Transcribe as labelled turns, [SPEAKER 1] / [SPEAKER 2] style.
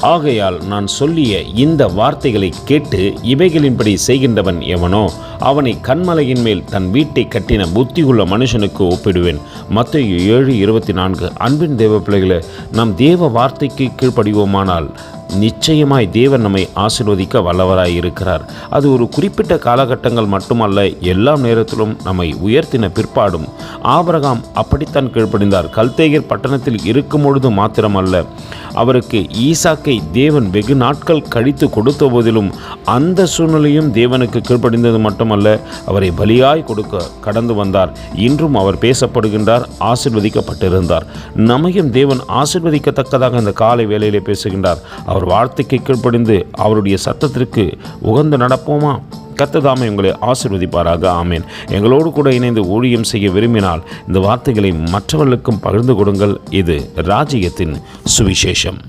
[SPEAKER 1] ஆகையால் நான் சொல்லிய இந்த வார்த்தைகளை கேட்டு இவைகளின்படி செய்கின்றவன் எவனோ அவனை கன்மலையின் மேல் தன் வீட்டை கட்டின புத்தியுள்ள மனுஷனுக்கு ஒப்பிடுவேன். மத்தேயு 7:24. அன்பின் தேவ பிள்ளைகளே, நாம் தேவ வார்த்தைக்கு கீழ்ப்படிவோமானால் நிச்சயமாய் தேவன் நம்மை ஆசீர்வதிக்க வல்லவராய் இருக்கிறார். அது ஒரு குறிப்பிட்ட காலகட்டங்கள் மட்டுமல்ல, எல்லா நேரத்திலும் நம்மை உயர்த்தின பிற்பாடும் ஆபிரகாம் அப்படித்தான் கீழ்ப்படிந்தார். கல்தேயர் பட்டணத்தில் இருக்கும் பொழுது மாத்திரமல்ல, அவருக்கு ஈசாக்கை தேவன் வெகு நாட்கள் கழித்து கொடுத்த போதிலும் அந்த சூழ்நிலையும் தேவனுக்கு கீழ்ப்படிந்தது மட்டுமல்ல, அவரை பலியாய் கொடுக்க கடந்து வந்தார். இன்றும் அவர் பேசப்படுகின்றார், ஆசீர்வதிக்கப்பட்டிருந்தார். நம்மையும் தேவன் ஆசீர்வதிக்கத்தக்கதாக இந்த காலை வேளையிலே பேசுகின்றார். அவர் வார்த்தைக்கு கீழ்ப்படிந்து அவருடைய சத்தத்திற்கு உகந்து நடப்போமா? கர்த்தர் உங்களை ஆசீர்வதிப்பாராக. ஆமேன். எங்களோடு கூட இணைந்து ஊழியம் செய்ய விரும்பினால் இந்த வார்த்தைகளை மற்றவர்களுக்கும் பகிர்ந்து கொடுங்கள். இது ராஜ்யத்தின் சுவிசேஷம்.